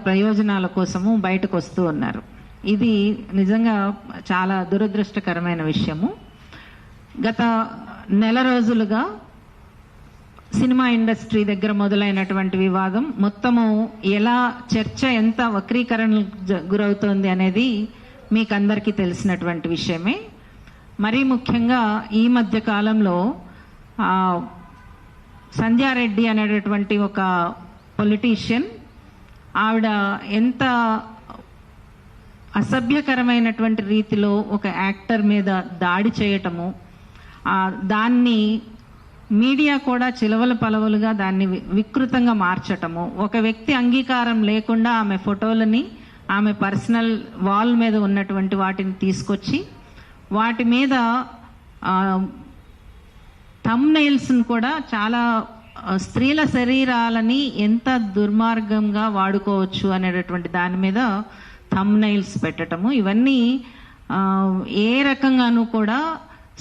ప్రయోజనాల కోసము బయటకు వస్తూ ఉన్నారు. ఇది నిజంగా చాలా దురదృష్టకరమైన విషయము. గత నెల రోజులుగా సినిమా ఇండస్ట్రీ దగ్గర మొదలైనటువంటి వివాదం మొత్తము ఎలా చర్చ ఎంత వక్రీకరణకు గురవుతోంది అనేది మీకు అందరికీ తెలిసినటువంటి విషయమే. మరీ ముఖ్యంగా ఈ మధ్య కాలంలో సంధ్యారెడ్డి అనేటటువంటి ఒక పొలిటీషియన్, ఆవిడ ఎంత అసభ్యకరమైనటువంటి రీతిలో ఒక యాక్టర్ మీద దాడి చేయటము, దాన్ని మీడియా కూడా చిలవల పలవలుగా దాన్ని వికృతంగా మార్చటము, ఒక వ్యక్తి అంగీకారం లేకుండా ఆమె ఫోటోలని ఆమె పర్సనల్ వాల్ మీద ఉన్నటువంటి వాటిని తీసుకొచ్చి వాటి మీద థంబ్నెయిల్స్ని కూడా చాలా స్త్రీల శరీరాలని ఎంత దుర్మార్గంగా వాడుకోవచ్చు అనేటటువంటి దాని మీద థంబ్నెయిల్స్ పెట్టడము, ఇవన్నీ ఏ రకంగానూ కూడా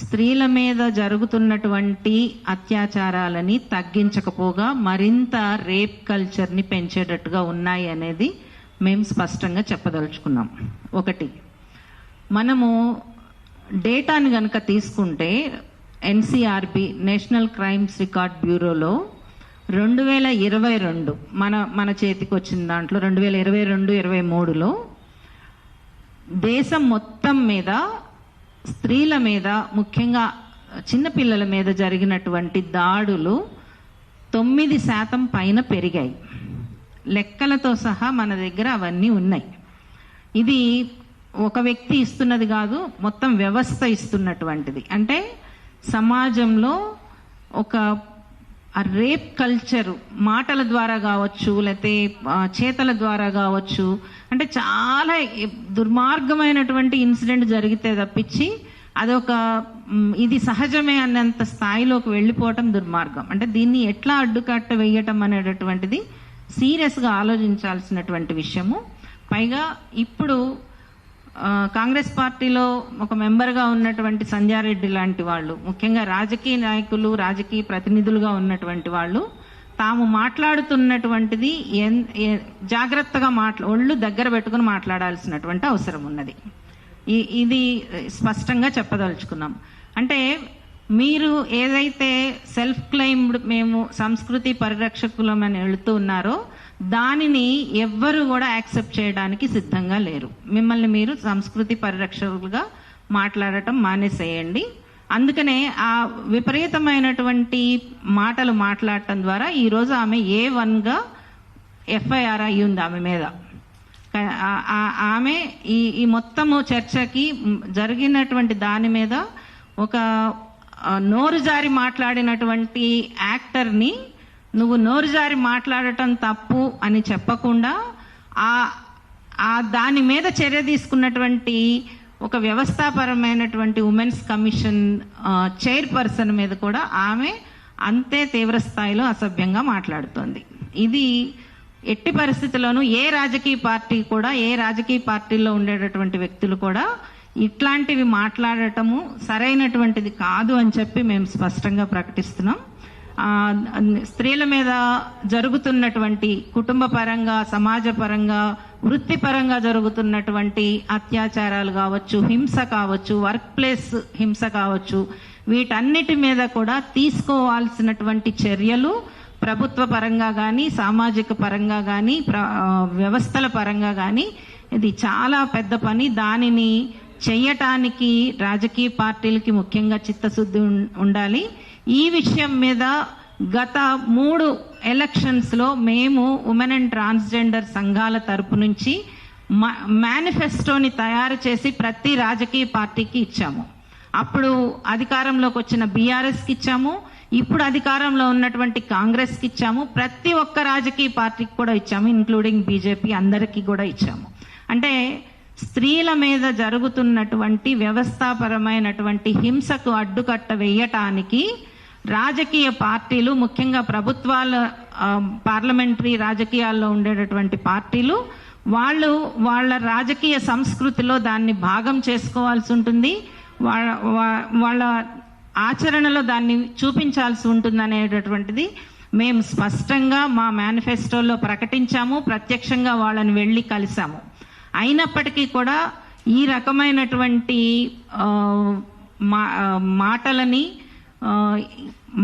స్త్రీల మీద జరుగుతున్నటువంటి అత్యాచారాలని తగ్గించకపోగా మరింత రేప్ కల్చర్ని పెంచేటట్టుగా ఉన్నాయి అనేది మేము స్పష్టంగా చెప్పదలుచుకున్నాం. ఒకటి, మనము డేటాని కనుక తీసుకుంటే ఎన్సీఆర్బి నేషనల్ క్రైమ్స్ రికార్డ్ బ్యూరోలో 2022 మన చేతికి వచ్చిన దాంట్లో 2022-23లో దేశం మొత్తం మీద స్త్రీల మీద, ముఖ్యంగా చిన్నపిల్లల మీద జరిగినటువంటి దాడులు 9% పైన పెరిగాయి. లెక్కలతో సహా మన దగ్గర అవన్నీ ఉన్నాయి. ఇది ఒక వ్యక్తి ఇస్తున్నది కాదు, మొత్తం వ్యవస్థ ఇస్తున్నటువంటిది. అంటే సమాజంలో ఒక రేప్ కల్చర్ మాటల ద్వారా కావచ్చు, లేకపోతే చేతల ద్వారా కావచ్చు, అంటే చాలా దుర్మార్గమైనటువంటి ఇన్సిడెంట్ జరిగితే తప్పించి అదొక ఇది సహజమే అన్నంత స్థాయిలోకి వెళ్ళిపోవటం దుర్మార్గం. అంటే దీన్ని ఎట్లా అడ్డుకట్ట వేయటం అనేటటువంటిది సీరియస్గా ఆలోచించాల్సినటువంటి విషయము. పైగా ఇప్పుడు కాంగ్రెస్ పార్టీలో ఒక మెంబర్గా ఉన్నటువంటి సంధ్యారెడ్డి లాంటి వాళ్ళు, ముఖ్యంగా రాజకీయ నాయకులు, రాజకీయ ప్రతినిధులుగా ఉన్నటువంటి వాళ్ళు తాము మాట్లాడుతున్నటువంటిది జాగ్రత్తగా ఒళ్ళు దగ్గర పెట్టుకుని మాట్లాడాల్సినటువంటి అవసరం ఉన్నది. ఇది స్పష్టంగా చెప్పదలుచుకున్నాం. అంటే మీరు ఏదైతే సెల్ఫ్ క్లెయిమ్డ్ మేము సంస్కృతి పరిరక్షకులమని వెళుతూ ఉన్నారో దానిని ఎవ్వరు కూడా యాక్సెప్ట్ చేయడానికి సిద్ధంగా లేరు. మిమ్మల్ని మీరు సంస్కృతి పరిరక్షకులుగా మాట్లాడటం మానేసేయండి. అందుకనే ఆ విపరీతమైనటువంటి మాటలు మాట్లాడటం ద్వారా ఈరోజు ఆమె A1గా FIR అయ్యింది ఆమె మీద. ఆమె ఈ మొత్తము చర్చకి జరిగినటువంటి దాని మీద ఒక నోరు జారి మాట్లాడినటువంటి యాక్టర్ని నువ్వు నోరు జారి మాట్లాడటం తప్పు అని చెప్పకుండా దాని మీద చర్య తీసుకున్నటువంటి ఒక వ్యవస్థాపరమైనటువంటి ఉమెన్స్ కమిషన్ చైర్పర్సన్ మీద కూడా ఆమె అంతే తీవ్ర స్థాయిలో అసభ్యంగా మాట్లాడుతోంది. ఇది ఎట్టి పరిస్థితుల్లోనూ ఏ రాజకీయ పార్టీ కూడా, ఏ రాజకీయ పార్టీలో ఉండేటటువంటి వ్యక్తులు కూడా ఇట్లాంటివి మాట్లాడటము సరైనటువంటిది కాదు అని చెప్పి మేము స్పష్టంగా ప్రకటిస్తున్నాం. స్త్రీల మీద జరుగుతున్నటువంటి కుటుంబ పరంగా, సమాజ పరంగా, వృత్తిపరంగా జరుగుతున్నటువంటి అత్యాచారాలు కావచ్చు, హింస కావచ్చు, వర్క్ ప్లేస్ హింస కావచ్చు, వీటన్నిటి మీద కూడా తీసుకోవాల్సినటువంటి చర్యలు ప్రభుత్వ పరంగా కానీ, సామాజిక పరంగా కానీ, వ్యవస్థల పరంగా కానీ ఇది చాలా పెద్ద పని. దానిని చెయ్యటానికి రాజకీయ పార్టీలకి ముఖ్యంగా చిత్తశుద్ధి ఉండాలి. ఈ విషయం మీద గత 3 ఎలక్షన్స్లో మేము ఉమెన్ అండ్ ట్రాన్స్జెండర్ సంఘాల తరపు నుంచి మేనిఫెస్టోని తయారు చేసి ప్రతి రాజకీయ పార్టీకి ఇచ్చాము. అప్పుడు అధికారంలోకి వచ్చిన BRSకి ఇచ్చాము, ఇప్పుడు అధికారంలో ఉన్నటువంటి కాంగ్రెస్కి ఇచ్చాము, ప్రతి ఒక్క రాజకీయ పార్టీకి కూడా ఇచ్చాము, ఇంక్లూడింగ్ BJP అందరికీ కూడా ఇచ్చాము. అంటే స్త్రీల మీద జరుగుతున్నటువంటి వ్యవస్థాపరమైనటువంటి హింసకు అడ్డుకట్ట వేయటానికి రాజకీయ పార్టీలు, ముఖ్యంగా ప్రభుత్వాల పార్లమెంటరీ రాజకీయాల్లో ఉండేటటువంటి పార్టీలు వాళ్ళ రాజకీయ సంస్కృతిలో దాన్ని భాగం చేసుకోవాల్సి ఉంటుంది. వాళ్ళ ఆచరణలో దాన్ని చూపించాల్సి ఉంటుంది అనేటటువంటిది మేము స్పష్టంగా మా మేనిఫెస్టోలో ప్రకటించాము, ప్రత్యక్షంగా వాళ్ళని వెళ్ళి కలిసాము. అయినప్పటికీ కూడా ఈ రకమైనటువంటి మాటలని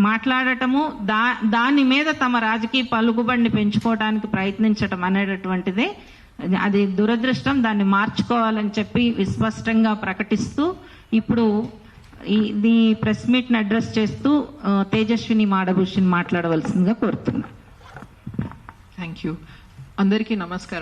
మాట్లాడటము, దాని మీద తమ రాజకీయ పలుకుబడిని పెంచుకోవడానికి ప్రయత్నించటం అనేటటువంటిదే అది దురదృష్టం. దాన్ని మార్చుకోవాలని చెప్పి విస్పష్టంగా ప్రకటిస్తూ ఇప్పుడు ఈ ప్రెస్ మీట్ని అడ్రస్ చేస్తూ తేజస్విని మాడభూషణ్ మాట్లాడవలసిందిగా కోరుతున్నా. Thank you. అందరికీ నమస్కారం.